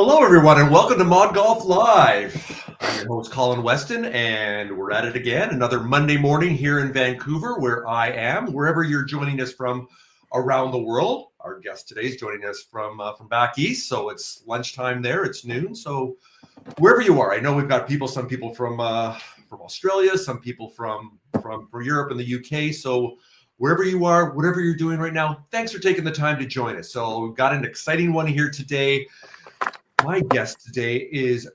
Hello, everyone, and welcome to ModGolf Live. I'm your host, Colin Weston, and we're at it again. Another Monday morning here in Vancouver, where I am. Wherever you're joining us from around the world, our guest today is joining us from back east, so it's lunchtime there. It's noon, so wherever you are, I know we've got some people from Australia, some people from Europe and the UK. So wherever you are, whatever you're doing right now, thanks for taking the time to join us. So we've got an exciting one here today. My guest today is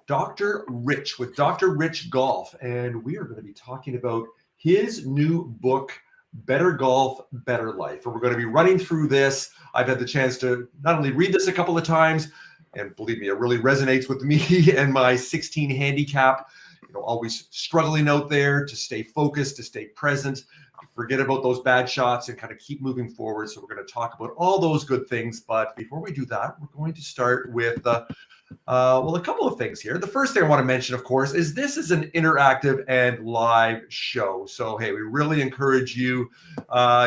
Dr. Rich with Dr. Rich Golf, and we are going to be talking about his new book, Better Golf, Better Life. And we're going to be running through this. I've had the chance to not only read this a couple of times, and believe me, it really resonates with me and my 16 handicap. Always struggling out there to stay focused, to stay present, forget about those bad shots and kind of keep moving forward. So we're going to talk about all those good things. But before we do that, we're going to start with, a couple of things here. The first thing I want to mention, of course, is this is an interactive and live show. So, hey, we really encourage you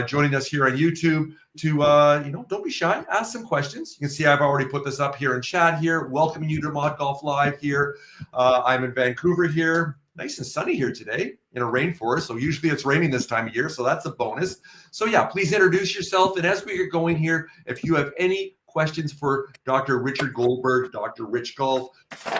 joining us here on YouTube to, don't be shy, ask some questions. You can see I've already put this up here in chat here, welcoming you to ModGolf Live here. I'm in Vancouver here. Nice and sunny here today in a rainforest. So usually it's raining this time of year, so that's a bonus. So yeah, please introduce yourself. And as we get going here, if you have any questions for Dr. Richard Goldberg, Dr. Rich Golf,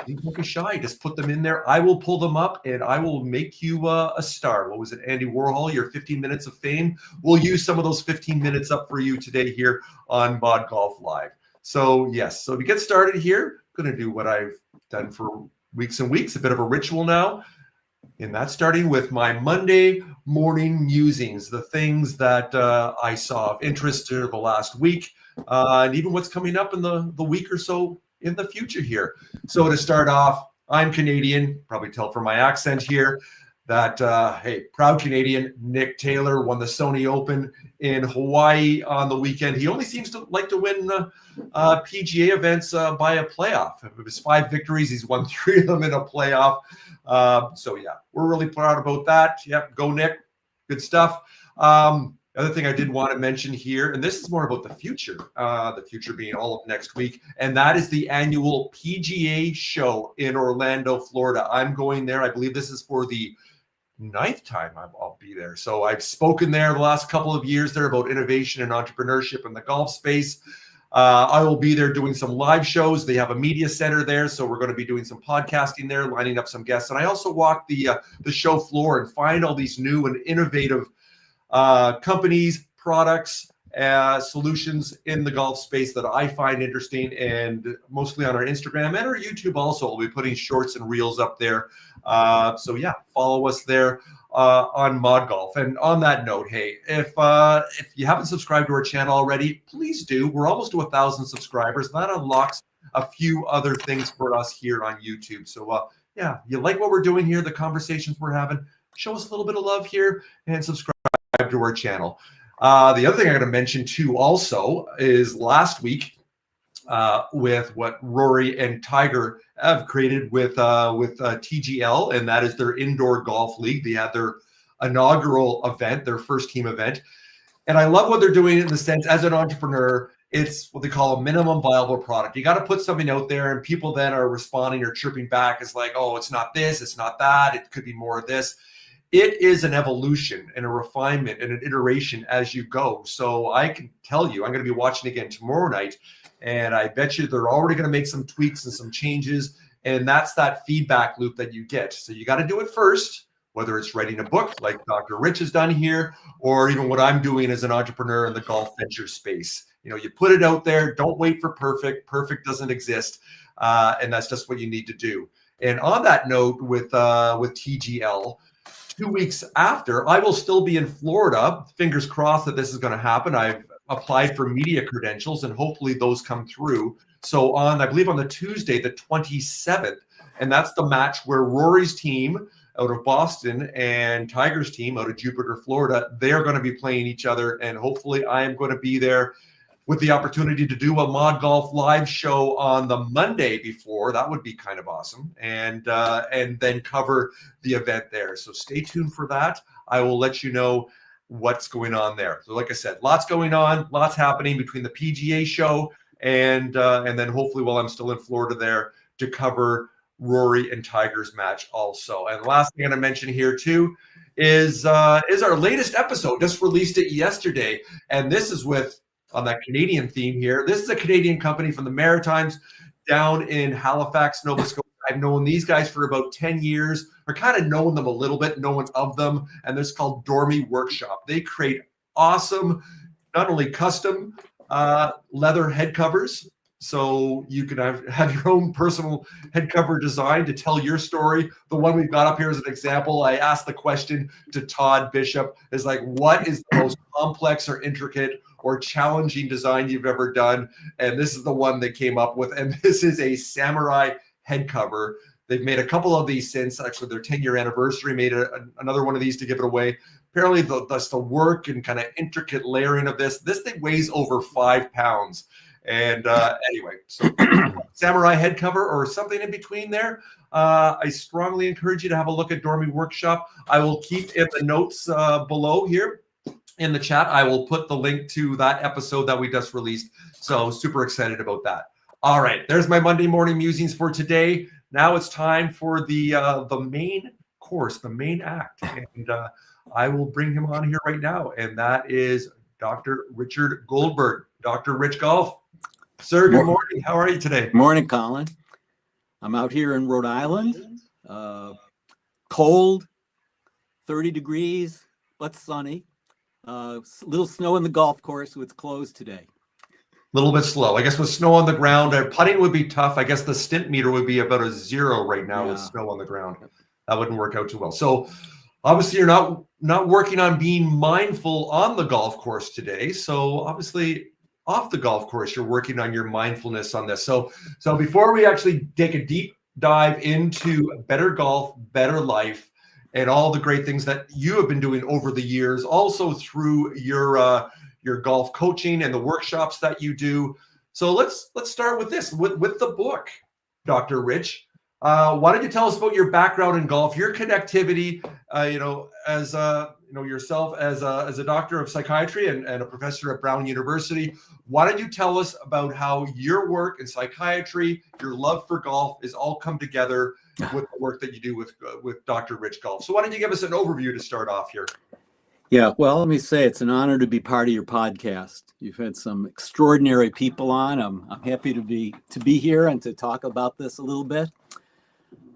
don't be shy. Just put them in there. I will pull them up and I will make you a star. What was it, Andy Warhol, your 15 minutes of fame? We'll use some of those 15 minutes up for you today here on ModGolf Live. So yes, so to get started here, I'm going to do what I've done for weeks and weeks, a bit of a ritual now. And that's starting with my Monday morning musings, the things that I saw of interest over the last week, and even what's coming up in the week or so in the future here. So to start off, I'm Canadian, probably tell from my accent here that, hey, proud Canadian, Nick Taylor won the Sony Open in Hawaii on the weekend. He only seems to like to win PGA events by a playoff. Of his 5 victories, he's won 3 of them in a playoff. So yeah, we're really proud about that. Yep, go Nick, good stuff. The other thing I did want to mention here, and this is more about the future being all of next week, and that is the annual PGA show in Orlando, Florida. I'm going there. I believe this is for the 9th time I'll be there. So I've spoken there the last couple of years there about innovation and entrepreneurship in the golf space. I will be there doing some live shows. They have a media center there, so we're going to be doing some podcasting there, lining up some guests. And I also walk the show floor and find all these new and innovative companies, products, solutions in the golf space that I find interesting, and mostly on our Instagram and our YouTube also. We'll be putting shorts and reels up there. So yeah, follow us there on ModGolf. And on that note, hey, if you haven't subscribed to our channel already, please do. We're almost to 1,000 subscribers. That unlocks a few other things for us here on YouTube. So yeah, you like what we're doing here, the conversations we're having, show us a little bit of love here and subscribe to our channel. The other thing I'm going to mention too also is last week with what Rory and Tiger have created with TGL, and that is their indoor golf league. They had their inaugural event, their first team event. And I love what they're doing in the sense, as an entrepreneur, it's what they call a minimum viable product. You got to put something out there, and people then are responding or chirping back. It's like, oh, it's not this, it's not that, it could be more of this. It is an evolution and a refinement and an iteration as you go. So I can tell you, I'm going to be watching again tomorrow night, and I bet you they're already going to make some tweaks and some changes. And that's that feedback loop that you get. So you got to do it first, whether it's writing a book like Dr. Rich has done here, or even what I'm doing as an entrepreneur in the golf venture space. You put it out there. Don't wait for perfect. Perfect doesn't exist. And that's just what you need to do. And on that note, with TGL, 2 weeks after, I will still be in Florida. Fingers crossed that this is going to happen. I've applied for media credentials, and hopefully those come through. So I believe on the Tuesday, the 27th, and that's the match where Rory's team out of Boston and Tiger's team out of Jupiter, Florida, they're going to be playing each other. And hopefully I am going to be there with the opportunity to do a ModGolf live show on the Monday before. That would be kind of awesome. And then cover the event there. So stay tuned for that. I will let you know what's going on there. So like I said, lots going on, lots happening between the PGA show, and then hopefully while I'm still in Florida there to cover Rory and Tiger's match also. And the last thing I'm going to mention here too is our latest episode. Just released it yesterday, and this is with on that Canadian theme here. This is a Canadian company from the Maritimes down in Halifax, Nova Scotia. I've known these guys for about 10 years, or kind of known them a little bit, knowing of them, and this is called Dormy Workshop. They create awesome, not only custom leather head covers, so you can have your own personal head cover design to tell your story. The one we've got up here as an example, I asked the question to Todd Bishop, is like, what is the most complex or intricate or challenging design you've ever done? And this is the one they came up with, and this is a samurai head cover. They've made a couple of these since, actually their 10-year anniversary, made another one of these to give it away. Apparently that's the work and kind of intricate layering of this thing weighs over 5 pounds. And anyway, so samurai head cover or something in between there. I strongly encourage you to have a look at Dormy Workshop. I will keep in the notes below here in the chat. I will put the link to that episode that we just released. So super excited about that. All right, there's my Monday morning musings for today. Now it's time for the main course, the main act, and I will bring him on here right now, and that is Dr. Richard Goldberg. Dr. Rich Golf. Sir, good morning. How are you today? Morning, Colin. I'm out here in Rhode Island. Cold, 30 degrees, but sunny. Little snow in the golf course, so it's closed today. A little bit slow. I guess with snow on the ground, putting would be tough. I guess the stint meter would be about a 0 right now with snow on the ground. That wouldn't work out too well. So obviously you're not working on being mindful on the golf course today. So obviously off the golf course, you're working on your mindfulness on this. So before we actually take a deep dive into better golf, better life, and all the great things that you have been doing over the years, also through your golf coaching and the workshops that you do. So let's start with this, with the book, Dr. Rich. Why don't you tell us about your background in golf, your connectivity, as yourself as a doctor of psychiatry and a professor at Brown University. Why don't you tell us about how your work in psychiatry, your love for golf, is all come together with the work that you do with Dr. Rich Golf. So why don't you give us an overview to start off here? Yeah, well, let me say it's an honor to be part of your podcast. You've had some extraordinary people on. I'm happy to be here and to talk about this a little bit.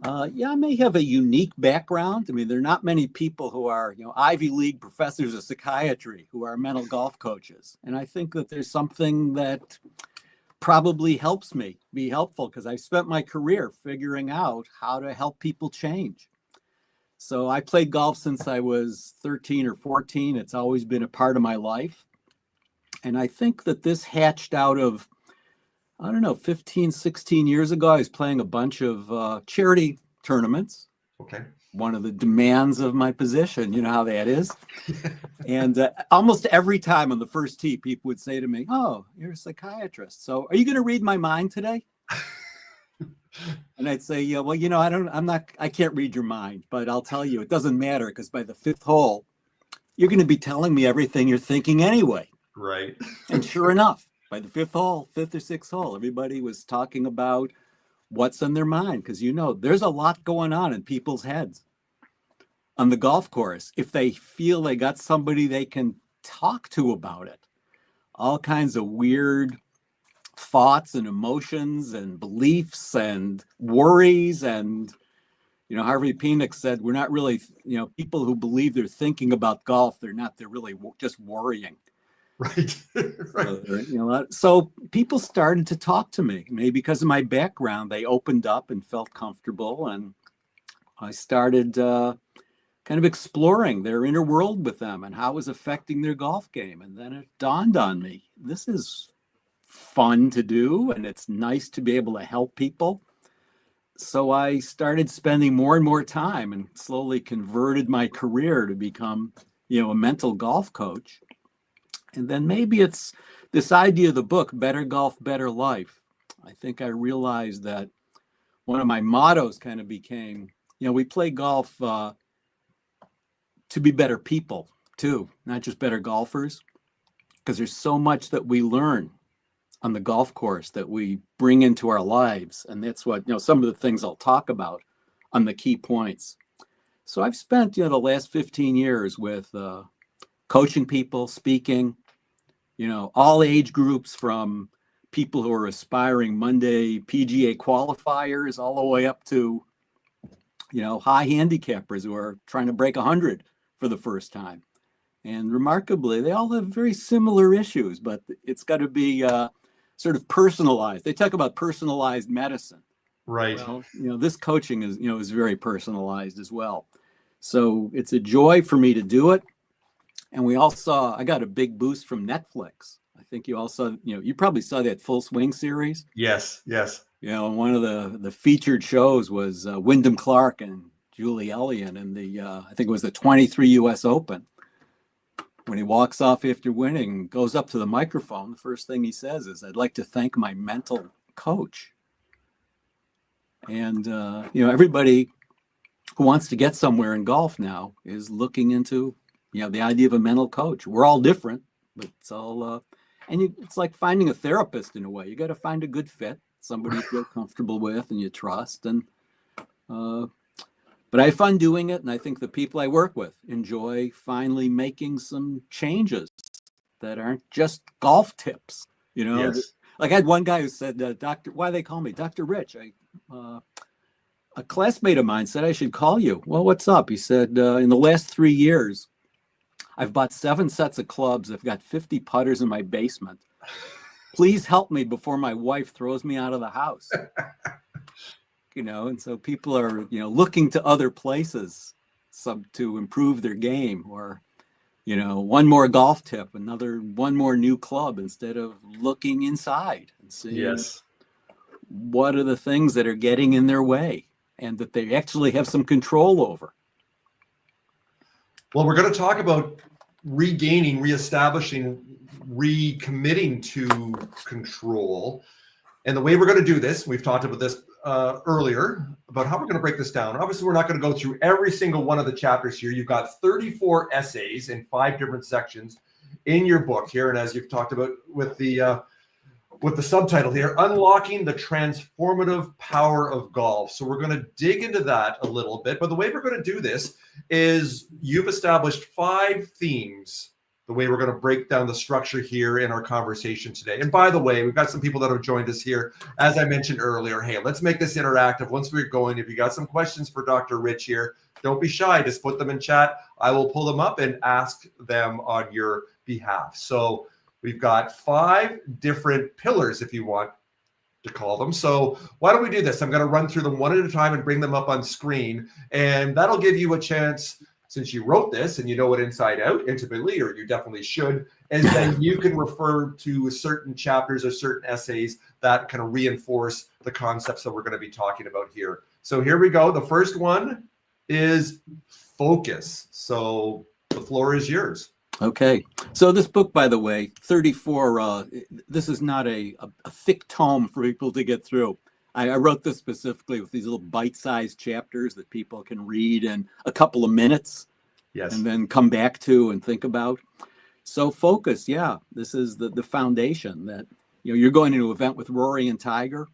I may have a unique background. I mean, there are not many people who are, Ivy League professors of psychiatry who are mental golf coaches. And I think that there's something that probably helps me be helpful because I've spent my career figuring out how to help people change. So I played golf since I was 13 or 14. It's always been a part of my life. And I think that this hatched out of, 15, 16 years ago, I was playing a bunch of charity tournaments. Okay. One of the demands of my position, you know how that is. And almost every time on the first tee, people would say to me, "Oh, you're a psychiatrist. So are you going to read my mind today?" And I'd say, "Yeah, well, I can't read your mind, but I'll tell you, it doesn't matter because by the 5th hole, you're going to be telling me everything you're thinking anyway." Right. And sure enough, by the 5th hole, 5th or 6th hole, everybody was talking about what's on their mind because, there's a lot going on in people's heads on the golf course. If they feel they got somebody they can talk to about it, all kinds of weird thoughts and emotions and beliefs and worries. And, Harvey Phoenix said, we're not really, people who believe they're thinking about golf, they're not, they're really just worrying. Right. Right. So people started to talk to me. Maybe because of my background, they opened up and felt comfortable. And I started kind of exploring their inner world with them and how it was affecting their golf game. And then it dawned on me, this is fun to do, and it's nice to be able to help people. So I started spending more and more time and slowly converted my career to become, a mental golf coach. And then maybe it's this idea of the book, Better Golf, Better Life. I think I realized that one of my mottos kind of became, we play golf to be better people too, not just better golfers, because there's so much that we learn on the golf course that we bring into our lives. And that's what, some of the things I'll talk about on the key points. So I've spent, the last 15 years with coaching people, speaking, all age groups, from people who are aspiring Monday PGA qualifiers all the way up to, high handicappers who are trying to break 100 for the first time. And remarkably, they all have very similar issues, but it's got to be sort of personalized. They talk about personalized medicine. Right. Well, this coaching is very personalized as well. So it's a joy for me to do it. And I got a big boost from Netflix. I think you also, you probably saw that Full Swing series. Yes. One of the featured shows was Wyndham Clark and Julie Elliott in I think it was the 23 U.S. Open. When he walks off after winning, goes up to the microphone, the first thing he says is, "I'd like to thank my mental coach." And, everybody who wants to get somewhere in golf now is looking into, the idea of a mental coach. We're all different, but it's all, it's like finding a therapist in a way. You got to find a good fit, somebody you feel comfortable with and you trust. And, but I have fun doing it. And I think the people I work with enjoy finally making some changes that aren't just golf tips, Yes. Like I had one guy who said, why do they call me Dr. Rich? A classmate of mine said I should call you. Well, what's up? He said, in the last 3 years, I've bought 7 sets of clubs. I've got 50 putters in my basement. Please help me before my wife throws me out of the house. And so people are, looking to other places to improve their game, or, one more golf tip, one more new club, instead of looking inside and seeing what are the things that are getting in their way and that they actually have some control over. Well, we're going to talk about regaining, reestablishing, recommitting to control. And the way we're going to do this, we've talked about this earlier, about how we're going to break this down. Obviously, we're not going to go through every single one of the chapters here. You've got 34 essays in 5 different sections in your book here. And as you've talked about with the subtitle here, Unlocking the Transformative Power of Golf. So we're going to dig into that a little bit. But the way we're going to do this is you've established 5 themes, the way we're going to break down the structure here in our conversation today. And by the way, we've got some people that have joined us here. As I mentioned earlier, hey, let's make this interactive. Once we're going, if you got some questions for Dr. Rich here, don't be shy. Just put them in chat. I will pull them up and ask them on your behalf. So we've got 5 different pillars, if you want to call them. So why don't we do this? I'm going to run through them one at a time and bring them up on screen. And that'll give you a chance, since you wrote this and you know it inside out intimately, or you definitely should, and then you can refer to certain chapters or certain essays that kind of reinforce the concepts that we're going to be talking about here. So here we go. The first one is focus. So the floor is yours. Okay. So this book, by the way, 34, this is not a thick tome for people to get through. I wrote this specifically with these little bite-sized chapters that people can read in a couple of minutes. Yes. And then come back to and think about. So focus, this is the foundation that, you're going to an event with Rory and Tiger.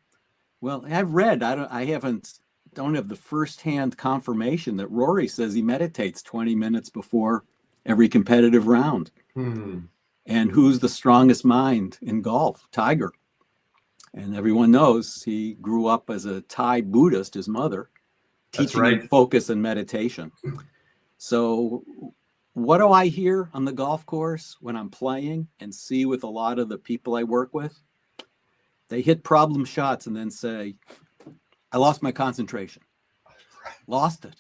Well, I've read, don't have the firsthand confirmation that Rory says he meditates 20 minutes before every competitive round. And who's the strongest mind in golf? Tiger. And everyone knows he grew up as a Thai Buddhist, his mother, teaching him focus and meditation. So what do I hear on the golf course when I'm playing and see with a lot of the people I work with? They hit problem shots and then say, I lost my concentration. Lost it.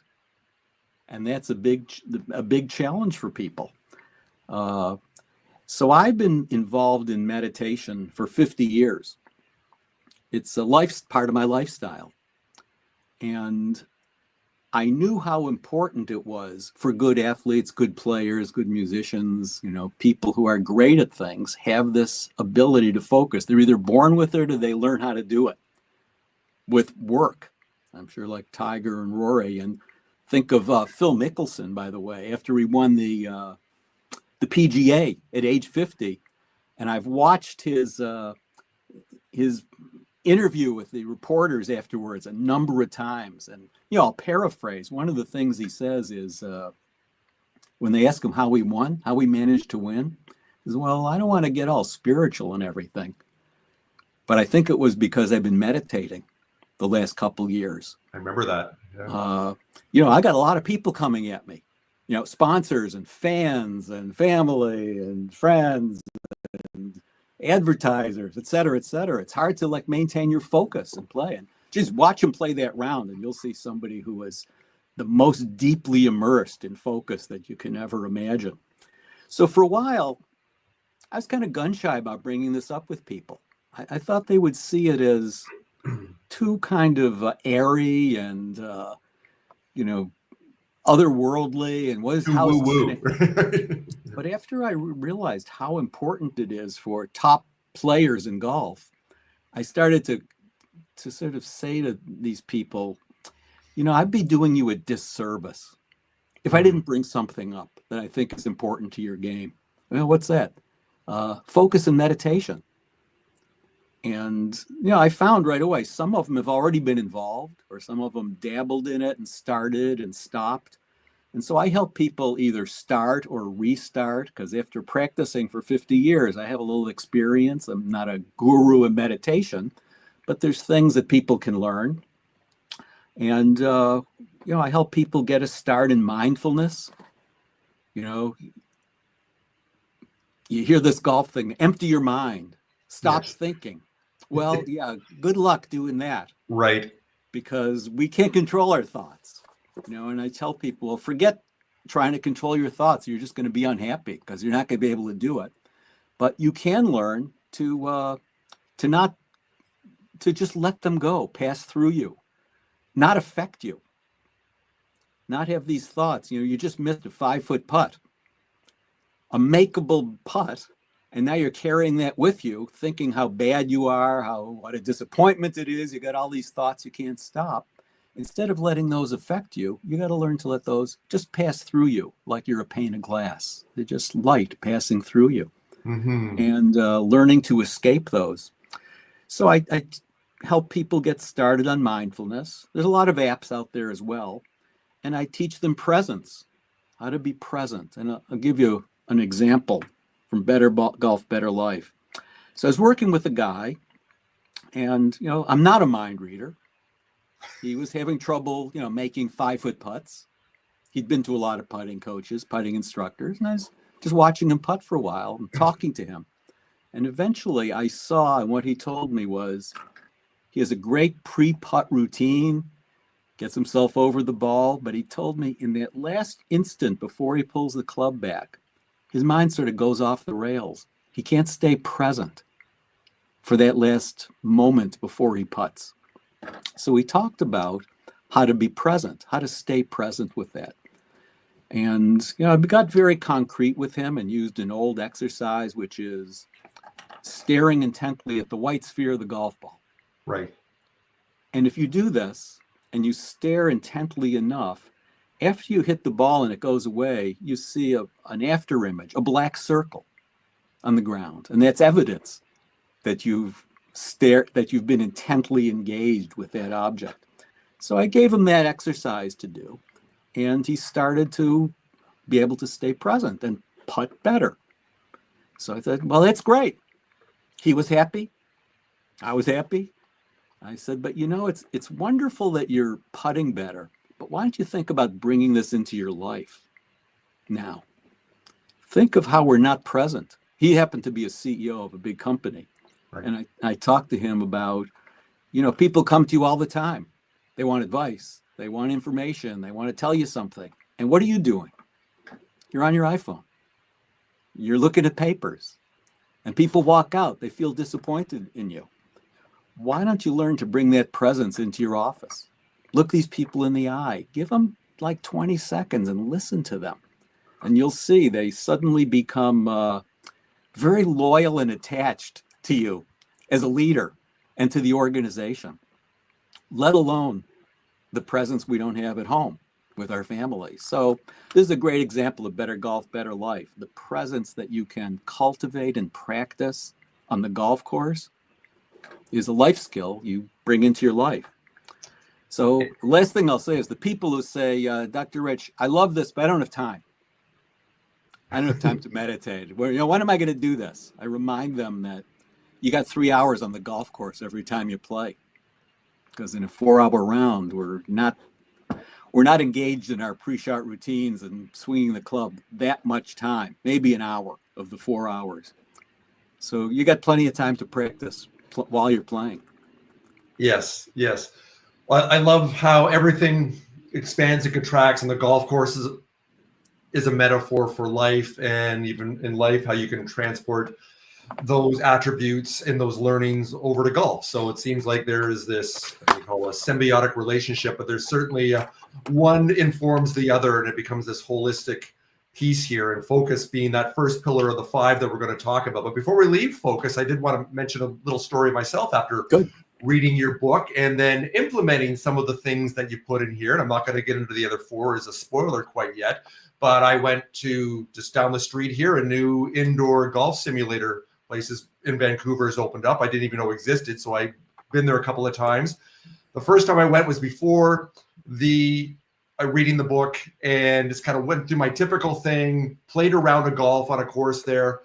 And that's a big challenge for people. So I've been involved in meditation for 50 years. It's a part of my lifestyle. And I knew how important it was for good athletes, good players, good musicians, people who are great at things have this ability to focus. They're either born with it or they learn how to do it with work. I'm sure like Tiger and Rory. And think of Phil Mickelson, by the way, after he won the PGA at age 50. And I've watched his his interview with the reporters afterwards a number of times. And, I'll paraphrase. One of the things he says is when they ask him how he won, how he managed to win, he says, well, I don't want to get all spiritual and everything, but I think it was because I've been meditating the last couple years. I remember that. Yeah. I got a lot of people coming at me, sponsors and fans and family and friends and advertisers, et cetera, et cetera. It's hard to maintain your focus and play. And just watch him play that round, and you'll see somebody who is the most deeply immersed in focus that you can ever imagine. So for a while, I was kind of gun shy about bringing this up with people. I thought they would see it as too kind of airy and, otherworldly, and what is how is woo-woo. But after I realized how important it is for top players in golf, I started to sort of say to these people, I'd be doing you a disservice if I didn't bring something up that I think is important to your game. Well, what's that? Focus and meditation. And, I found right away, some of them have already been involved, or some of them dabbled in it and started and stopped. And so I help people either start or restart, because after practicing for 50 years, I have a little experience. I'm not a guru in meditation, but there's things that people can learn. And, I help people get a start in mindfulness. You hear this golf thing, empty your mind, stop thinking. Well, yeah, good luck doing that. Right. Because we can't control our thoughts. And I tell people, well, forget trying to control your thoughts. You're just going to be unhappy because you're not going to be able to do it. But you can learn to just let them go, pass through you, not affect you, not have these thoughts. You just missed a 5-foot putt, a makeable putt, and now you're carrying that with you, thinking how bad you are, what a disappointment it is. You got all these thoughts you can't stop. Instead of letting those affect you, you got to learn to let those just pass through you like you're a pane of glass. They're just light passing through you. Mm-hmm. And learning to escape those. So I help people get started on mindfulness. There's a lot of apps out there as well. And I teach them presence, how to be present. And I'll give you an example from Better Golf, Better Life. So I was working with a guy, and, I'm not a mind reader. He was having trouble, making 5-foot putts. He'd been to a lot of putting coaches, putting instructors, and I was just watching him putt for a while and talking to him. And eventually I saw, and what he told me was, he has a great pre-putt routine, gets himself over the ball, but he told me in that last instant before he pulls the club back, his mind sort of goes off the rails. He can't stay present for that last moment before he putts. So we talked about how to be present, how to stay present with that. And, I got very concrete with him and used an old exercise, which is staring intently at the white sphere of the golf ball. Right. And if you do this and you stare intently enough, after you hit the ball and it goes away, you see an after image, a black circle on the ground. And that's evidence that you've been intently engaged with that object. So I gave him that exercise to do, and he started to be able to stay present and putt better. So I said, well, that's great. He was happy. I was happy. I said, but it's wonderful that you're putting better, but why don't you think about bringing this into your life now? Think of how we're not present. He happened to be a CEO of a big company. Right. And I talked to him about, people come to you all the time. They want advice. They want information. They want to tell you something. And what are you doing? You're on your iPhone. You're looking at papers. And people walk out. They feel disappointed in you. Why don't you learn to bring that presence into your office? Look these people in the eye. Give them 20 seconds and listen to them. And you'll see they suddenly become very loyal and attached to you as a leader and to the organization, let alone the presence we don't have at home with our family. So this is a great example of Better Golf, Better Life. The presence that you can cultivate and practice on the golf course is a life skill you bring into your life. So last thing I'll say is the people who say, Dr. Rich, I love this, but I don't have time. I don't have time to meditate. When am I going to do this? I remind them that you got 3 hours on the golf course every time you play. Because in a 4-hour round, we're not engaged in our pre-shot routines and swinging the club that much time, maybe an hour of the 4 hours. So you got plenty of time to practice while you're playing. Yes, yes. Well, I love how everything expands and contracts, and the golf course is a metaphor for life, and even in life, how you can transport those attributes and those learnings over to golf. So it seems like there is this, we call a symbiotic relationship, but there's certainly one informs the other, and it becomes this holistic piece here, and focus being that first pillar of the 5 that we're going to talk about. But before we leave focus, I did want to mention a little story myself after reading your book and then implementing some of the things that you put in here. And I'm not going to get into the other 4 as a spoiler quite yet, but I went to just down the street here, a new indoor golf simulator places in Vancouver has opened up. I didn't even know existed, so I've been there a couple of times. The first time I went was before reading the book, and just kind of went through my typical thing, played a round of golf on a course there,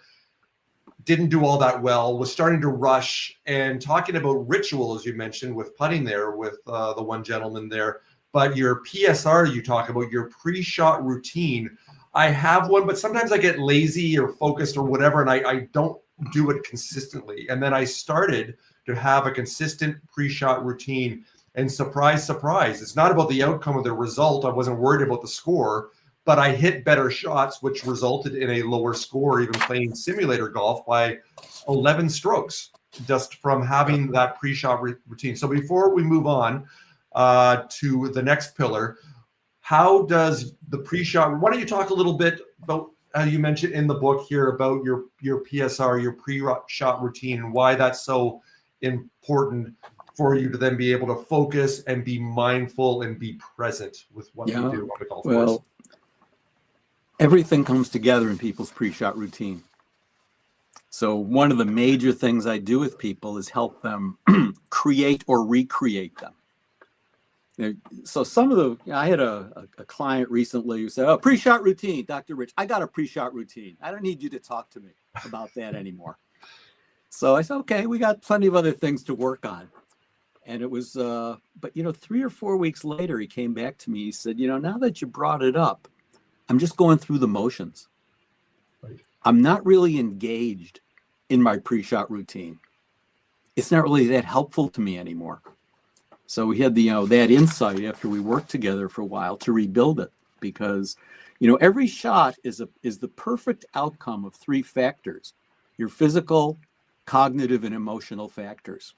didn't do all that well, was starting to rush, and talking about ritual, as you mentioned, with putting there with the one gentleman there. But your PSR, you talk about your pre-shot routine. I have one, but sometimes I get lazy or focused or whatever, and I don't do it consistently. And then I started to have a consistent pre-shot routine, and surprise, surprise, it's not about the outcome of the result. I wasn't worried about the score, but I hit better shots, which resulted in a lower score, even playing simulator golf, by 11 strokes, just from having that pre-shot routine. So before we move on to the next pillar, how does the pre-shot, why don't you talk a little bit about how you mentioned in the book here about your PSR, your pre-shot routine, and why that's so important for you to then be able to focus and be mindful and be present with what you do on the golf course? Everything comes together in people's pre-shot routine. So one of the major things I do with people is help them create or recreate them. So I had a client recently who said, "Oh, pre-shot routine, Dr. Rich, I got a pre-shot routine. I don't need you to talk to me about that anymore." So I said, "Okay, we got plenty of other things to work on." And it was, but 3 or 4 weeks later, he came back to me. He said, "Now that you brought it up, I'm just going through the motions. Right. I'm not really engaged in my pre-shot routine. It's not really that helpful to me anymore." So we had that insight after we worked together for a while to rebuild it, because every shot is the perfect outcome of 3 factors: your physical, cognitive, and emotional factors.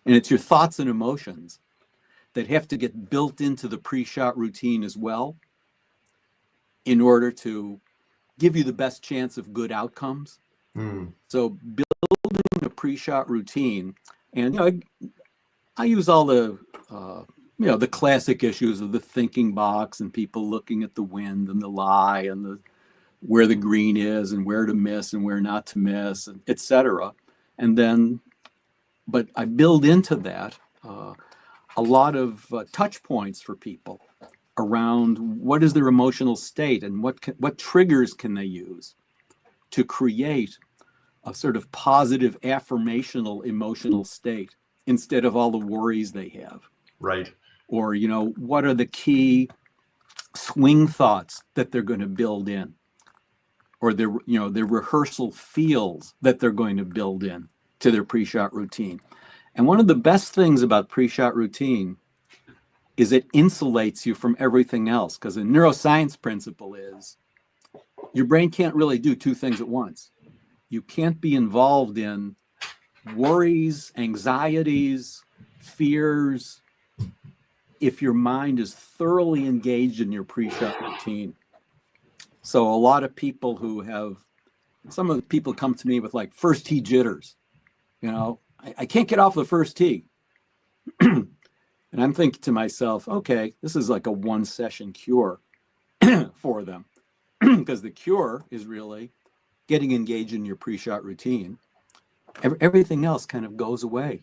And it's your thoughts and emotions that have to get built into the pre-shot routine as well, in order to give you the best chance of good outcomes. So building a pre-shot routine, and I use all the the classic issues of the thinking box and people looking at the wind and the lie and where the green is and where to miss and where not to miss, etc. And then, but I build into that a lot of touch points for people around what is their emotional state and what triggers can they use to create a sort of positive affirmational emotional state instead of all the worries they have. Right. Or, what are the key swing thoughts that they're going to build in, or their rehearsal feels that they're going to build in to their pre-shot routine. And one of the best things about pre-shot routine is it insulates you from everything else, because a neuroscience principle is your brain can't really do 2 things at once. You can't be involved in worries, anxieties, fears, if your mind is thoroughly engaged in your pre-shot routine. So a lot of people some of the people come to me with like first tee jitters. I can't get off the first tee. And I'm thinking to myself, okay, this is like a 1-session cure for them. Because the cure is really getting engaged in your pre-shot routine, everything else kind of goes away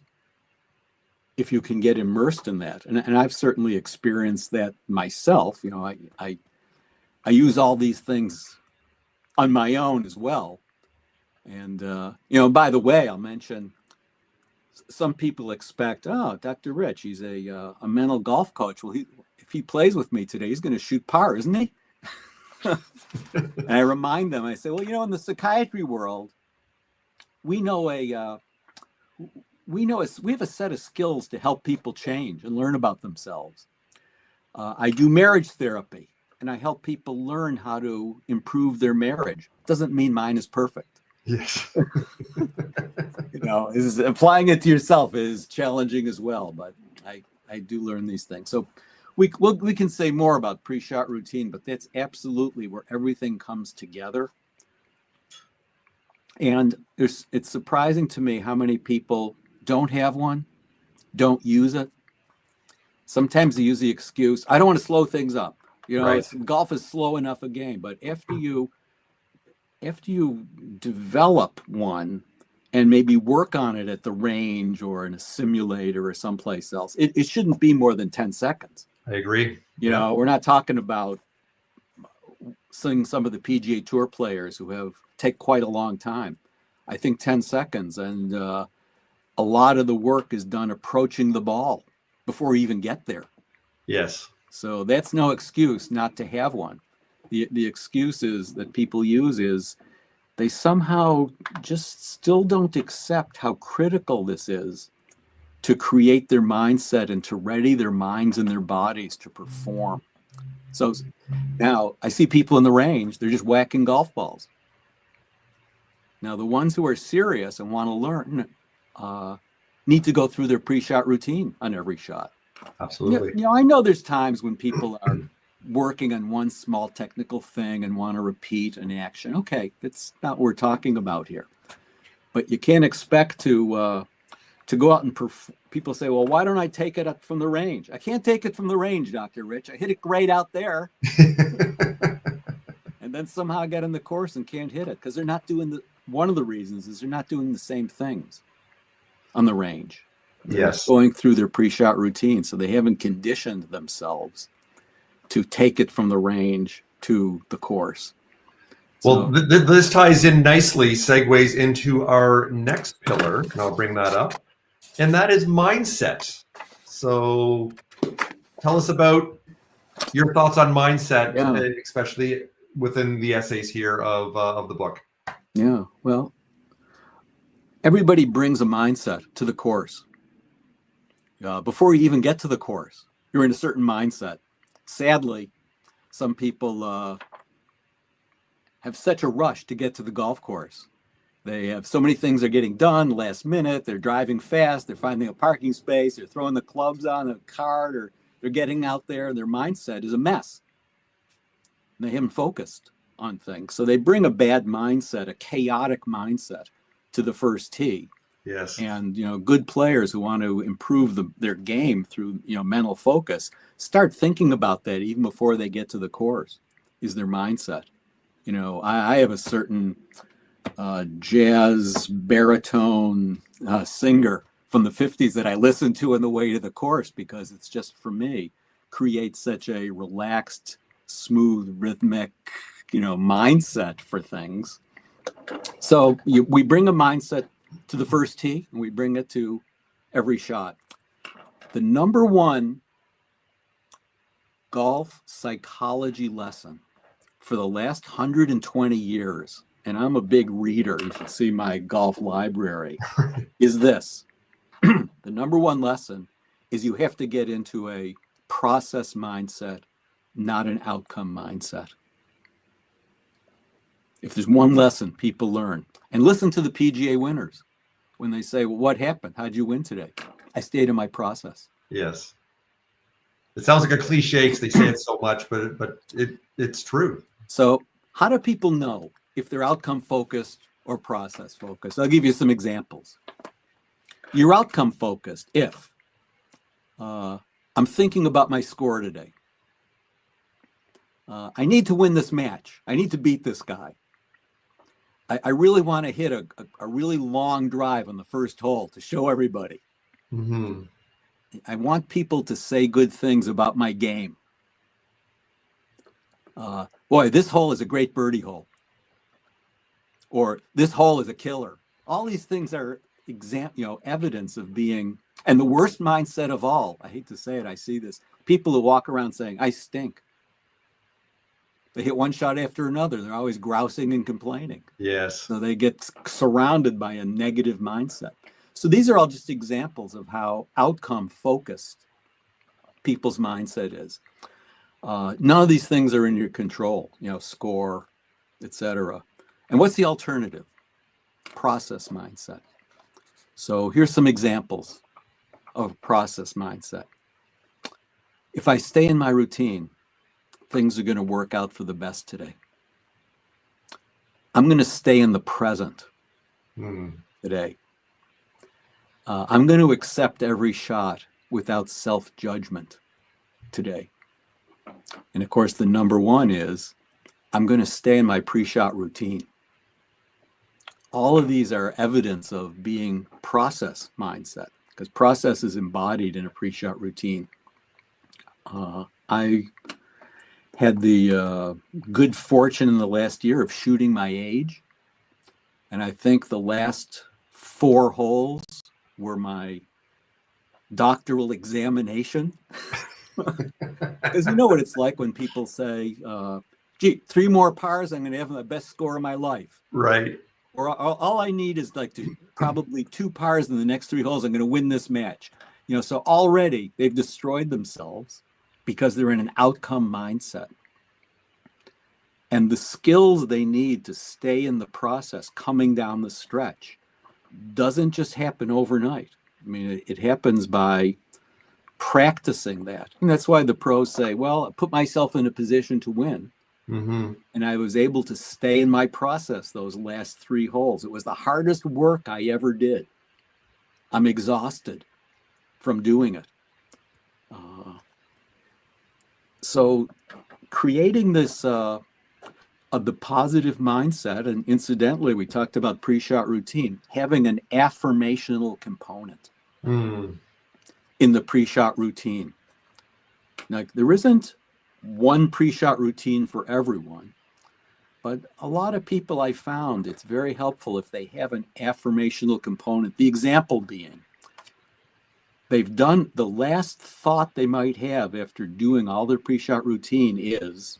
if you can get immersed in that. And I've certainly experienced that myself. You know, I use all these things on my own as well. And, you know, by the way, I'll mention some people expect, oh, Dr. Rich, he's a mental golf coach. Well, if he plays with me today, he's going to shoot par, isn't he? And I remind them, I say, well, you know, in the psychiatry world, we have a set of skills to help people change and learn about themselves. I do marriage therapy, and I help people learn how to improve their marriage. Doesn't mean mine is perfect. Yes. You know, applying it to yourself is challenging as well, but I do learn these things. So we can say more about pre-shot routine, but that's absolutely where everything comes together. And it's surprising to me how many people don't have one, don't use it. Sometimes they use the excuse, I don't want to slow things up. You know, Right. golf is slow enough a game, but after you develop one and maybe work on it at the range or in a simulator or someplace else, it shouldn't be more than 10 seconds. I agree. You know, we're not talking about seeing some of the PGA Tour players who take quite a long time. I think 10 seconds, and a lot of the work is done approaching the ball before you even get there. Yes. So that's no excuse not to have one. The excuses that people use is they somehow just still don't accept how critical this is to create their mindset and to ready their minds and their bodies to perform. So now I see people in the range, they're just whacking golf balls. Now, the ones who are serious and want to learn need to go through their pre-shot routine on every shot. Absolutely. You know, I know there's times when people are working on one small technical thing and want to repeat an action. Okay, that's not what we're talking about here. But you can't expect to go out and people say, well, why don't I take it up from the range? I can't take it from the range, Dr. Rich. I hit it great out there. And then somehow get in the course and can't hit it because they're not doing one of the reasons is they're not doing the same things on the range. They're going through their pre-shot routine, so they haven't conditioned themselves to take it from the range to the course. Well, this ties in nicely, segues into our next pillar, and I'll bring that up, and that is mindset. So tell us about your thoughts on mindset, especially within the essays here of the book. Yeah, well, everybody brings a mindset to the course. Before you even get to the course, you're in a certain mindset. Sadly, some people have such a rush to get to the golf course. They have so many things are getting done last minute. They're driving fast. They're finding a parking space. They're throwing the clubs on a cart, or they're getting out there. And their mindset is a mess. And they haven't focused on things. So they bring a bad mindset, a chaotic mindset to the first tee. Yes. And, you know, good players who want to improve their game through, you know, mental focus, start thinking about that even before they get to the course, is their mindset. You know, I have a certain jazz baritone singer from the 50s that I listen to on the way to the course because it's just, for me, creates such a relaxed, smooth, rhythmic, you know, mindset for things. So we bring a mindset to the first tee, and we bring it to every shot. The number one golf psychology lesson for the last 120 years, and I'm a big reader, you should see my golf library, is this. The number one lesson is you have to get into a process mindset, not an outcome mindset. If there's one lesson people learn, and listen to the PGA winners when they say, well, what happened? How'd you win today? I stayed in my process. Yes. It sounds like a cliche because they say it so much, but it's true. So how do people know if they're outcome focused or process focused? I'll give you some examples. You're outcome focused if I'm thinking about my score today. I need to win this match. I need to beat this guy. I really want to hit a really long drive on the first hole to show everybody. Mm-hmm. I want people to say good things about my game. Boy, this hole is a great birdie hole. Or this hole is a killer. All these things are evidence of being, and the worst mindset of all, I hate to say it, I see this, people who walk around saying, I stink. They hit one shot after another. They're always grousing and complaining. Yes. So they get surrounded by a negative mindset. So these are all just examples of how outcome focused people's mindset is. None of these things are in your control, score, etc. And what's the alternative? Process mindset. So here's some examples of process mindset. If I stay in my routine, things are going to work out for the best today. I'm going to stay in the present today. I'm going to accept every shot without self-judgment today. And of course, the number one is I'm going to stay in my pre-shot routine. All of these are evidence of being process mindset, because process is embodied in a pre-shot routine. I had the good fortune in the last year of shooting my age. And I think the last 4 holes were my doctoral examination. Because you know what it's like when people say, gee, 3 more pars, I'm going to have the best score of my life. Right. Or all I need is probably 2 pars in the next 3 holes. I'm going to win this match. So already they've destroyed themselves because they're in an outcome mindset. And the skills they need to stay in the process coming down the stretch doesn't just happen overnight. I mean, it happens by practicing that. And that's why the pros say, well, I put myself in a position to win. Mm-hmm. And I was able to stay in my process those last 3 holes. It was the hardest work I ever did. I'm exhausted from doing it. So creating this the positive mindset, and incidentally, we talked about pre-shot routine, having an affirmational component in the pre-shot routine. Like, there isn't one pre-shot routine for everyone, but a lot of people I found it's very helpful if they have an affirmational component. The example being, they've done, the last thought they might have after doing all their pre-shot routine is,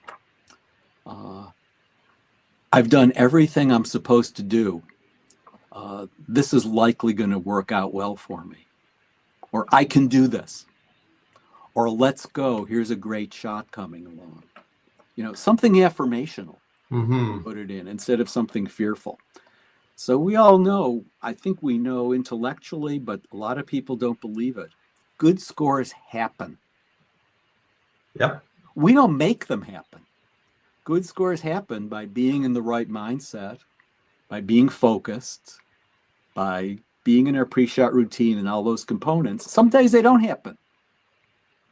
I've done everything I'm supposed to do. This is likely going to work out well for me. Or I can do this. Or let's go. Here's a great shot coming along. Something affirmational. Put it in instead of something fearful. So we all know, I think we know intellectually, but a lot of people don't believe it. Good scores happen. Yep. We don't make them happen. Good scores happen by being in the right mindset, by being focused, by being in our pre-shot routine and all those components. Some days they don't happen.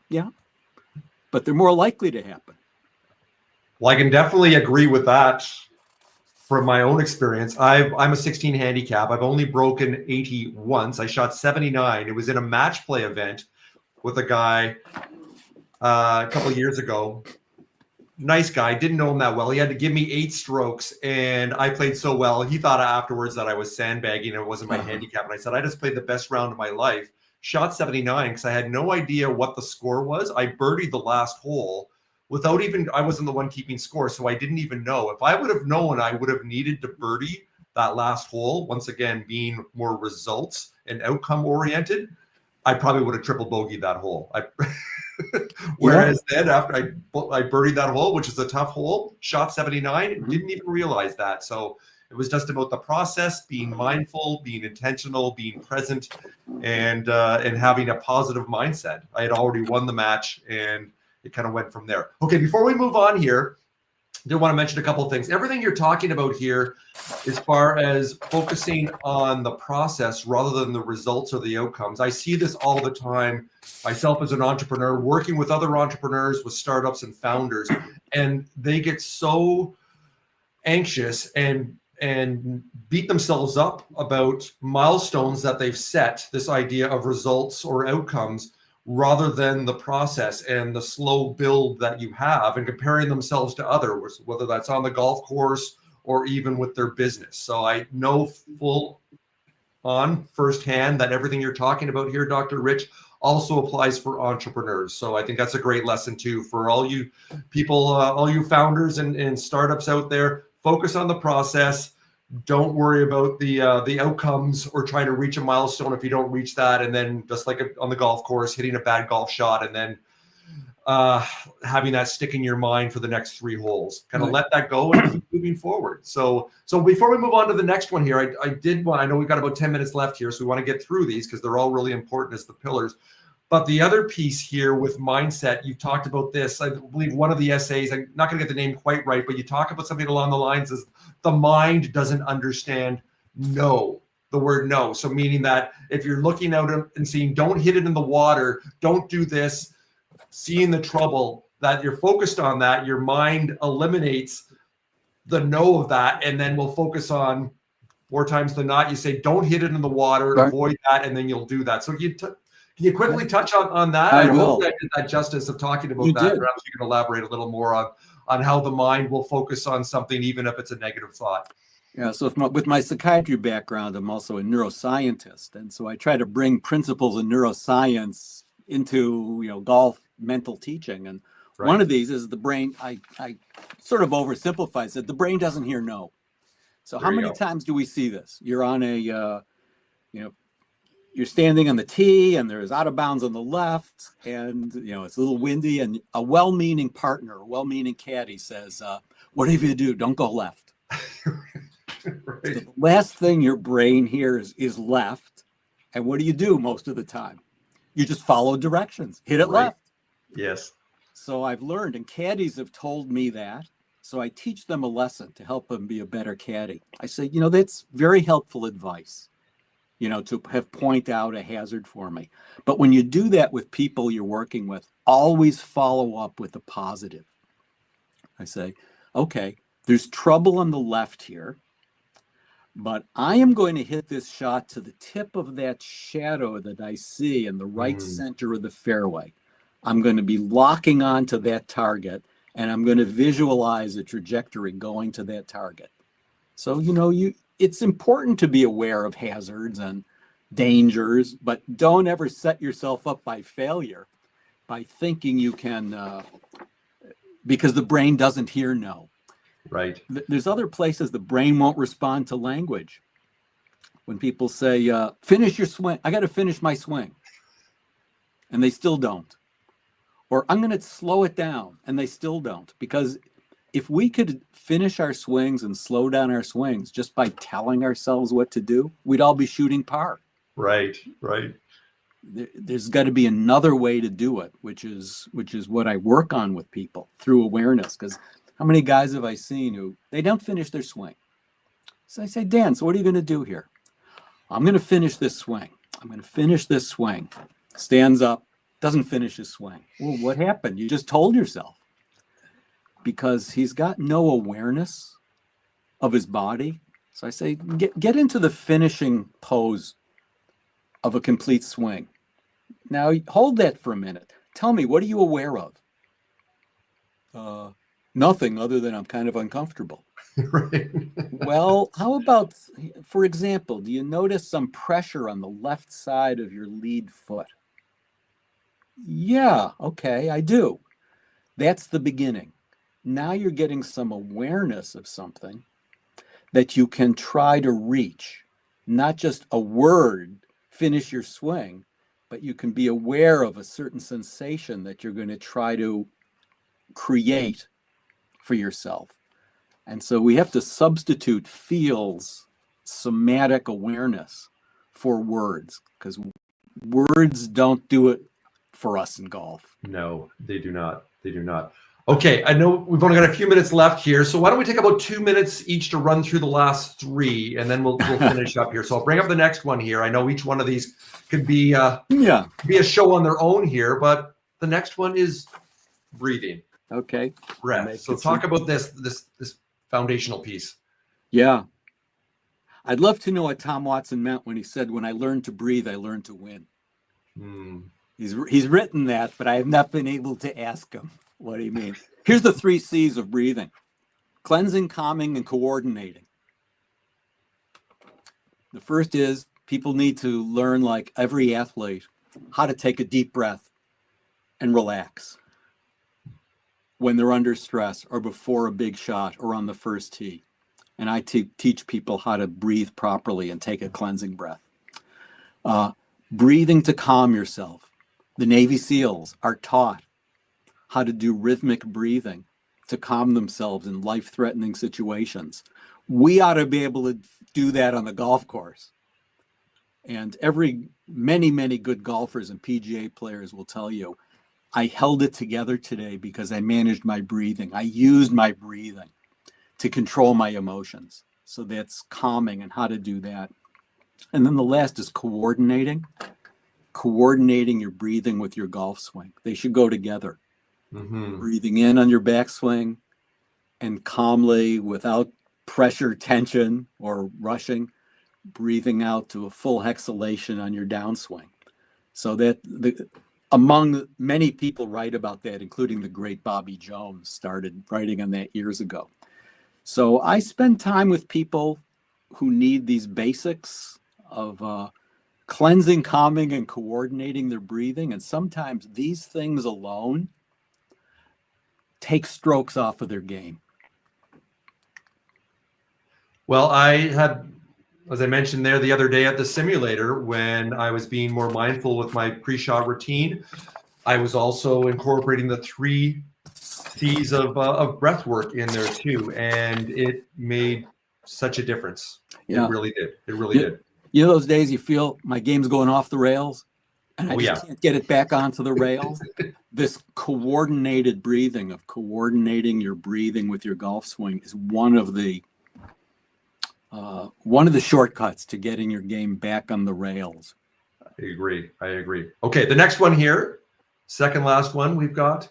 Yeah. But they're more likely to happen. Well, I can definitely agree with that from my own experience. I'm a 16 handicap. I've only broken 80 once. I shot 79. It was in a match play event with a guy a couple of years ago. Nice guy, didn't know him that well. He had to give me 8 strokes, and I played so well. He thought afterwards that I was sandbagging and it wasn't my handicap. And I said, I just played the best round of my life. Shot 79 because I had no idea what the score was. I birdied the last hole without even, I wasn't the one keeping score, so I didn't even know. If I would have known I would have needed to birdie that last hole, once again, being more results and outcome oriented, I probably would have triple bogeyed that hole. Whereas then after I birdied that hole, which is a tough hole, shot 79, didn't even realize that. So it was just about the process, being mindful, being intentional, being present, and having a positive mindset. I had already won the match, and it kind of went from there. Okay, before we move on here, I did want to mention a couple of things. Everything you're talking about here, as far as focusing on the process rather than the results or the outcomes, I see this all the time. Myself as an entrepreneur, working with other entrepreneurs, with startups and founders, and they get so anxious and and beat themselves up about milestones that they've set, this idea of results or outcomes, rather than the process and the slow build that you have, and comparing themselves to others, whether that's on the golf course or even with their business. So I know full on firsthand that everything you're talking about here, Dr. Rich, also applies for entrepreneurs. So I think that's a great lesson too for all you people, all you founders and startups out there. Focus on the process. Don't worry about the outcomes or trying to reach a milestone if you don't reach that. And then just like on the golf course, hitting a bad golf shot and then having that stick in your mind for the next 3 holes. Kind of let that go and keep moving forward. So before we move on to the next one here, I know we've got about 10 minutes left here, so we want to get through these because they're all really important as the pillars. But the other piece here with mindset, you talked about this. I believe one of the essays, I'm not going to get the name quite right, but you talk about something along the lines of the mind doesn't understand no, the word no. So meaning that if you're looking out and seeing, don't hit it in the water, don't do this, seeing the trouble, that you're focused on that, your mind eliminates the no of that, and then we'll focus on, more times than not, you say, don't hit it in the water, avoid that, and then you'll do that. So can you quickly touch on that? I hope I did that justice of talking about that. Perhaps you can elaborate a little more on how the mind will focus on something, even if it's a negative thought. Yeah, so with my psychiatry background, I'm also a neuroscientist. And so I try to bring principles of neuroscience into, golf mental teaching. And one of these is the brain. I sort of oversimplifies it. The brain doesn't hear no. So how many times do we see this? You're on you're standing on the tee and there's out of bounds on the left and, it's a little windy and a well-meaning partner, a well-meaning caddy says, whatever you do, don't go left. So the last thing your brain hears is left. And what do you do most of the time? You just follow directions, hit it left. Yes. So I've learned, and caddies have told me that. So I teach them a lesson to help them be a better caddy. I say, that's very helpful advice, to have point out a hazard for me. But when you do that with people you're working with, always follow up with a positive. I say, okay, there's trouble on the left here, but I am going to hit this shot to the tip of that shadow that I see in the right center of the fairway. I'm going to be locking onto that target, and I'm going to visualize a trajectory going to that target. So, it's important to be aware of hazards and dangers, but don't ever set yourself up by failure by thinking you can, because the brain doesn't hear no. Right. There's other places the brain won't respond to language. When people say, finish your swing, I got to finish my swing. And they still don't. Or I'm going to slow it down, and they still don't. Because if we could finish our swings and slow down our swings just by telling ourselves what to do, we'd all be shooting par. Right. There's got to be another way to do it, which is what I work on with people through awareness. Because how many guys have I seen who they don't finish their swing? So I say, Dan, so what are you going to do here? I'm going to finish this swing. Stands up, doesn't finish his swing. Well, what happened? You just told yourself. Because he's got no awareness of his body. So I say, get into the finishing pose of a complete swing. Now, hold that for a minute. Tell me, what are you aware of? Nothing other than I'm kind of uncomfortable. Right. Well, how about, for example, do you notice some pressure on the left side of your lead foot? Yeah, okay, I do. That's the beginning. Now you're getting some awareness of something that you can try to reach. Not just a word, finish your swing, but you can be aware of a certain sensation that you're going to try to create for yourself. And so we have to substitute feels, somatic awareness for words, because words don't do it for us in golf. No, they do not. Okay, I know we've only got a few minutes left here, so why don't we take about 2 minutes each to run through the last 3, and then we'll finish up here. So I'll bring up the next one here. I know each one of these could be a show on their own here, but the next one is breathing. Okay. Breath. So talk about this foundational piece. Yeah. I'd love to know what Tom Watson meant when he said, "When I learned to breathe, I learned to win." He's written that, but I have not been able to ask him what he means. Here's the 3 C's of breathing: cleansing, calming, and coordinating. The first is people need to learn, like every athlete, how to take a deep breath and relax when they're under stress or before a big shot or on the first tee. And I teach people how to breathe properly and take a cleansing breath. Breathing to calm yourself. The Navy SEALs are taught how to do rhythmic breathing to calm themselves in life-threatening situations. We ought to be able to do that on the golf course. And many good golfers and PGA players will tell you, I held it together today because I managed my breathing. I used my breathing to control my emotions. So that's calming and how to do that. And then the last is coordinating your breathing with your golf swing. They should go together. Breathing in on your backswing and calmly, without pressure, tension, or rushing, breathing out to a full exhalation on your downswing. So that among many people write about that, including the great Bobby Jones, started writing on that years ago. So I spend time with people who need these basics of cleansing, calming, and coordinating their breathing. And sometimes these things alone take strokes off of their game. Well, I had, as I mentioned there the other day at the simulator, when I was being more mindful with my pre-shot routine, I was also incorporating the 3 C's of breath work in there too. And it made such a difference. Yeah. It really did. It really did. You know those days you feel my game's going off the rails and I just can't get it back onto the rails? This coordinated breathing, of coordinating your breathing with your golf swing, is one of the shortcuts to getting your game back on the rails. I agree. Okay, the next one here, second last one, we've got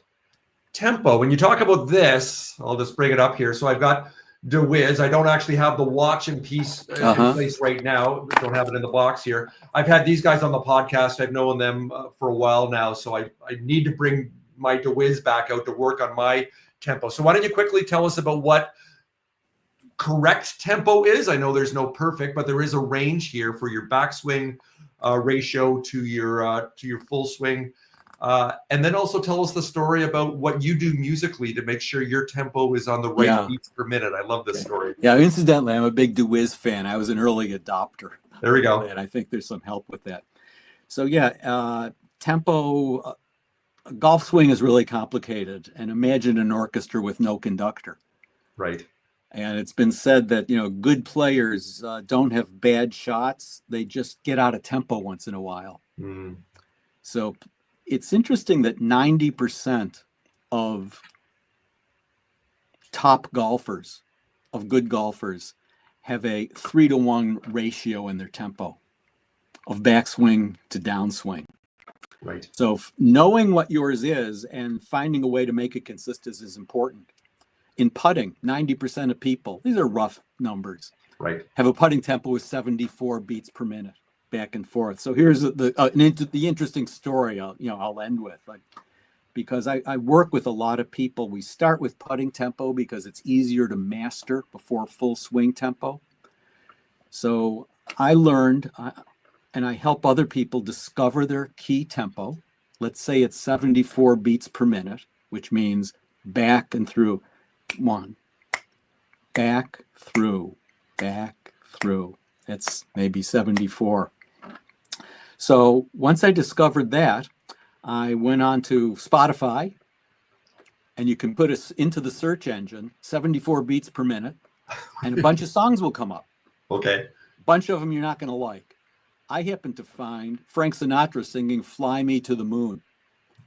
tempo. When you talk about this, I'll just bring it up here. So I've got DeWiz. I don't actually have the watch in piece in place right now. Don't have it in the box here. I've had these guys on the podcast. I've known them for a while now. So I need to bring my DeWiz back out to work on my tempo. So why don't you quickly tell us about what correct tempo is? I know there's no perfect, but there is a range here for your backswing ratio to your full swing. And then also tell us the story about what you do musically to make sure your tempo is on the right beats per minute. I love this story. Yeah, incidentally, I'm a big DeWiz fan. I was an early adopter. There we go. And I think there's some help with that. So tempo, golf swing is really complicated. And imagine an orchestra with no conductor. Right. And it's been said that, good players don't have bad shots. They just get out of tempo once in a while. So it's interesting that 90% of top golfers, of good golfers, have a 3-to-1 ratio in their tempo of backswing to downswing. Right. So knowing what yours is and finding a way to make it consistent is important. In putting, 90% of people, these are rough numbers, right, have a putting tempo of 74 beats per minute. Back and forth. So here's the interesting story I'll end with, because I work with a lot of people. We start with putting tempo because it's easier to master before full swing tempo. So I learned, and I help other people discover their key tempo. Let's say it's 74 beats per minute, which means back and through. 1, back, through. That's maybe 74. So once I discovered that, I went on to Spotify, and you can put us into the search engine, 74 beats per minute, and a bunch of songs will come up. Okay. A bunch of them you're not going to like. I happened to find Frank Sinatra singing Fly Me to the Moon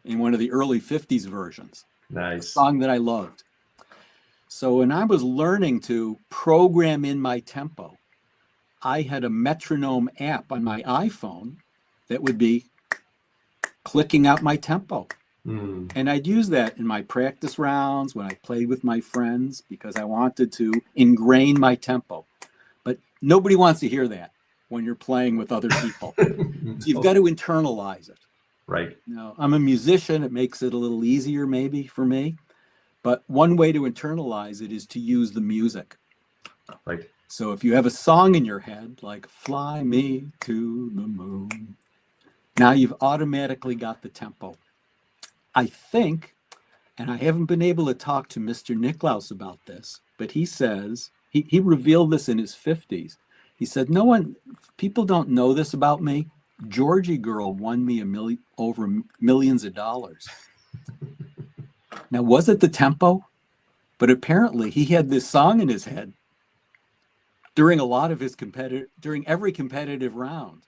in one of the early 50s versions. Nice. A song that I loved. So when I was learning to program in my tempo, I had a metronome app on my iPhone that would be clicking out my tempo. And I'd use that in my practice rounds when I played with my friends because I wanted to ingrain my tempo. But nobody wants to hear that when you're playing with other people. You've got to internalize it. Right. Now, I'm a musician. It makes it a little easier maybe for me. But one way to internalize it is to use the music. Right. So if you have a song in your head, like Fly Me to the Moon, now you've automatically got the tempo. I think, and I haven't been able to talk to Mr. Nicklaus about this, but he says, he revealed this in his 50s. He said, people don't know this about me. Georgie Girl won me over millions of dollars. Now, was it the tempo? But apparently he had this song in his head during during every competitive round.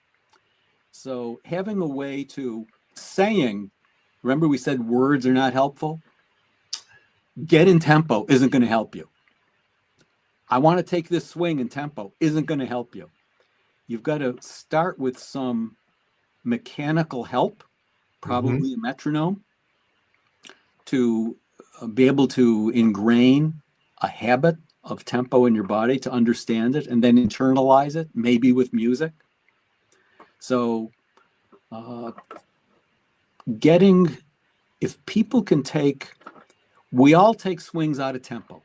So having a way to saying, remember we said words are not helpful? Get in tempo isn't going to help you. I want to take this swing in tempo isn't going to help you. You've got to start with some mechanical help, probably a metronome, to be able to ingrain a habit of tempo in your body, to understand it and then internalize it, maybe with music. So if people can we all take swings out of tempo.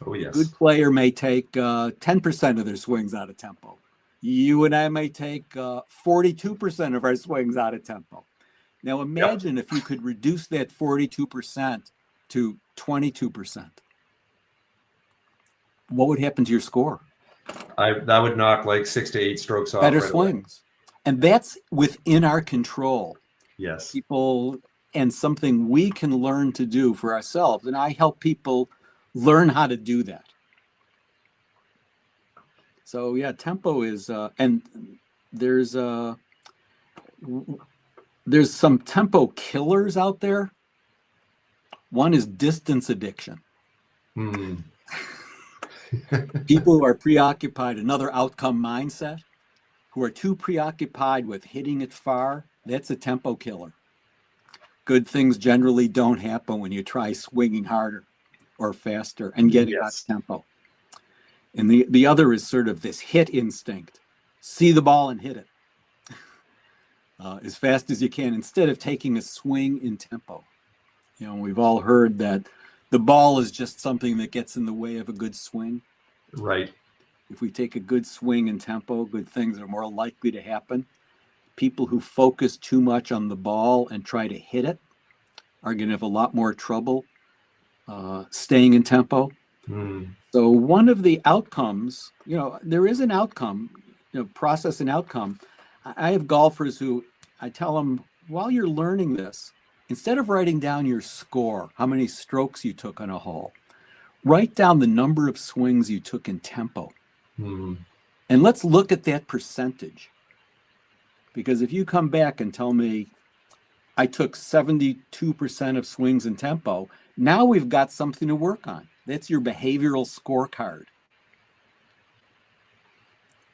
Oh, yes. A good player may take 10% of their swings out of tempo. You and I may take 42% of our swings out of tempo. Now imagine if you could reduce that 42% to 22%. What would happen to your score? That would knock like 6 to 8 strokes off. Better right swings. Away. And that's within our control. Yes. People, and something we can learn to do for ourselves. And I help people learn how to do that. So yeah, tempo is, and there's some tempo killers out there. One is distance addiction. People who are preoccupied, another outcome mindset, who are too preoccupied with hitting it far, that's a tempo killer. Good things generally don't happen when you try swinging harder or faster and getting out of tempo. And the other is sort of this hit instinct. See the ball and hit it as fast as you can instead of taking a swing in tempo. You know, we've all heard that the ball is just something that gets in the way of a good swing. Right. If we take a good swing in tempo, good things are more likely to happen. People who focus too much on the ball and try to hit it are going to have a lot more trouble staying in tempo. So one of the outcomes, there is an outcome, process and outcome. I have golfers who I tell them, while you're learning this, instead of writing down your score, how many strokes you took on a hole, write down the number of swings you took in tempo. And let's look at that percentage. Because if you come back and tell me I took 72% of swings in tempo, now we've got something to work on. That's your behavioral scorecard.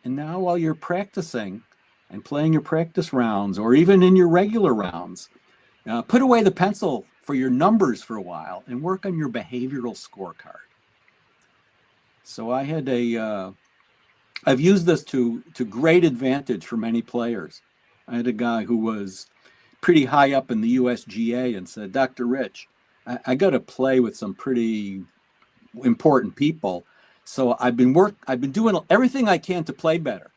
And now while you're practicing and playing your practice rounds, or even in your regular rounds, put away the pencil for your numbers for a while and work on your behavioral scorecard. So I've used this to great advantage for many players. I had a guy who was pretty high up in the USGA and said, Dr. Rich, I got to play with some pretty important people. So I've been doing everything I can to play better.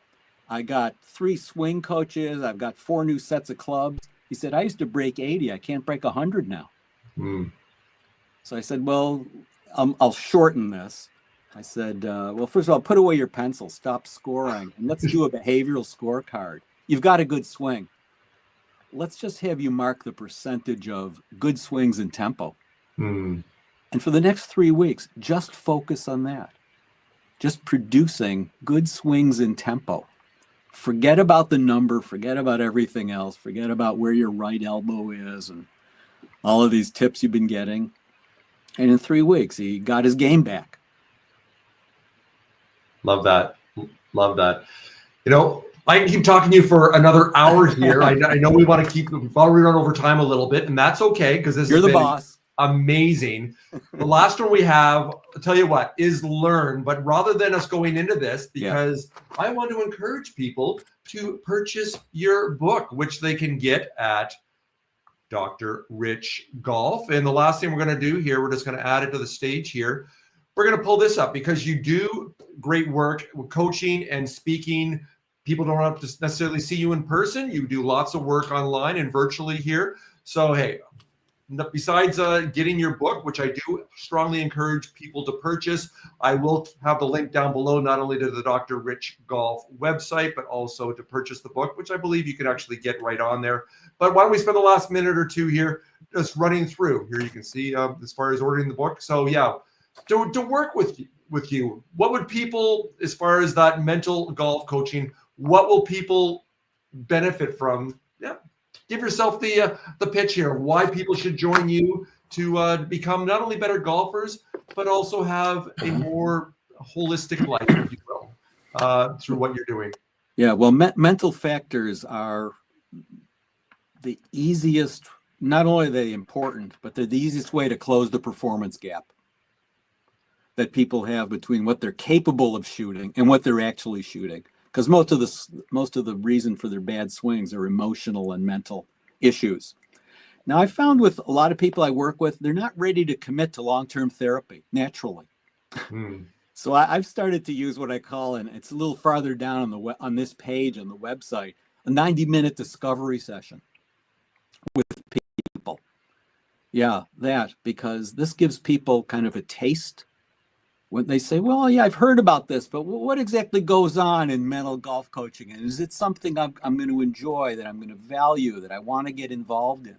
I got 3 swing coaches. I've got 4 new sets of clubs. He said, I used to break 80. I can't break 100 now. So I said, well, I'll shorten this. I said, well, first of all, put away your pencil, stop scoring, and let's do a behavioral scorecard. You've got a good swing. Let's just have you mark the percentage of good swings in tempo. And for the next 3 weeks, just focus on that. Just producing good swings in tempo. Forget about the number, forget about everything else, forget about where your right elbow is and all of these tips you've been getting. And in 3 weeks, he got his game back. Love that. Love that. I can keep talking to you for another hour here. I know we want to we've already run over time a little bit, and that's okay because You're the boss. amazing. The last one we have, I'll tell you what, is learn. But rather than us going into this, because I want to encourage people to purchase your book, which they can get at Dr. Rich Golf. And the last thing we're going to do here, we're just going to add it to the stage here. We're going to pull this up because you do great work with coaching and speaking. People don't have to necessarily see you in person. You do lots of work online and virtually here. So, hey, besides getting your book, which I do strongly encourage people to purchase, I will have the link down below, not only to the Dr. Rich Golf website, but also to purchase the book, which I believe you can actually get right on there. But why don't we spend the last minute or two here just running through. Here you can see as far as ordering the book. So yeah, to work with you, what would people, as far as that mental golf coaching, what will people benefit from? Yeah. Give yourself the pitch here. Why people should join you to become not only better golfers, but also have a more holistic life, if you will, through what you're doing. Yeah, well, mental factors are the easiest. Not only are they important, but they're the easiest way to close the performance gap that people have between what they're capable of shooting and what they're actually shooting. Because most of the reason for their bad swings are emotional and mental issues. Now, I found with a lot of people I work with, they're not ready to commit to long-term therapy naturally. So I've started to use what I call, and it's a little farther down on this page on the website, a 90-minute discovery session with people. Yeah, that, because this gives people kind of a taste. When they say, well, yeah, I've heard about this, but what exactly goes on in mental golf coaching? And is it something I'm going to enjoy, that I'm going to value, that I want to get involved in?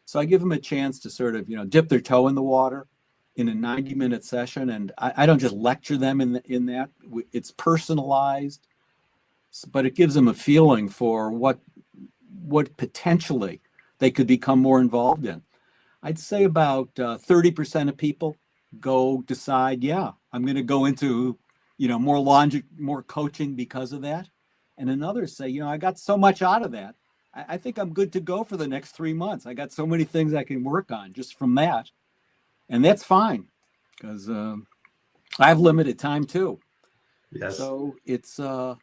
So I give them a chance to sort of, dip their toe in the water in a 90-minute session. And I don't just lecture them in that. It's personalized, but it gives them a feeling for what potentially they could become more involved in. I'd say about 30% of people decide, yeah, I'm going to go into, more logic, more coaching because of that. And another say, I got so much out of that. I think I'm good to go for the next 3 months. I got so many things I can work on just from that. And that's fine, because I have limited time too. Yes. So it's all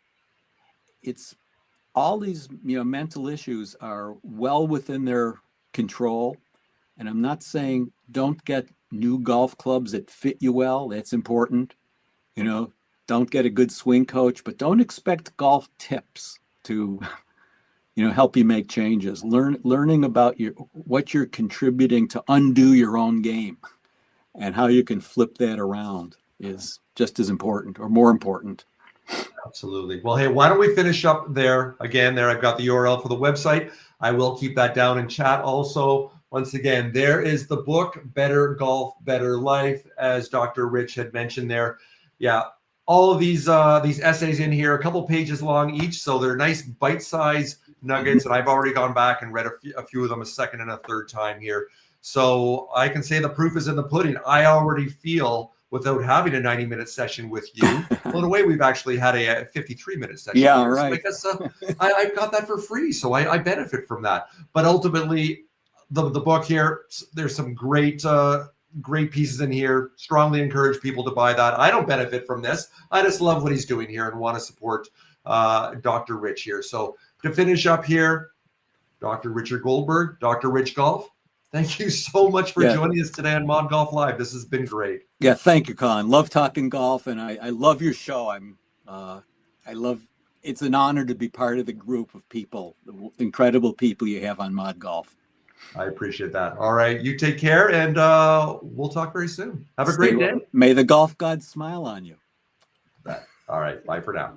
these, mental issues are well within their control. And I'm not saying don't get new golf clubs that fit you well. That's important. Don't get a good swing coach, but don't expect golf tips to, help you make changes. Learning about what you're contributing to undo your own game and how you can flip that around is just as important or more important. Absolutely. Well, hey, why don't we finish up there? Again, there I've got the URL for the website. I will keep that down in chat also. Once again, there is the book, Better Golf, Better Life, as Dr. Rich had mentioned there. Yeah, all of these essays in here, a couple pages long each, so they're nice bite-sized nuggets, and I've already gone back and read a few of them a second and a third time here. So I can say the proof is in the pudding. I already feel, without having a 90-minute session with you, well, in a way, we've actually had a 53-minute session. Yeah, here. right. So because I got that for free, so I benefit from that. But ultimately, the book here, there's some great pieces in here. Strongly encourage people to buy that. I don't benefit from this. I just love what he's doing here and want to support Dr. Rich here. So to finish up here, Dr. Richard Goldberg, Dr. Rich Golf, thank you so much for joining us today on ModGolf Live. This has been great. Yeah, thank you, Colin. Love talking golf, and I love your show. It's an honor to be part of the group of people, the incredible people you have on ModGolf. I appreciate that. All right, you take care, and we'll talk very soon. Have a great day. May the golf gods smile on you. All right, bye for now.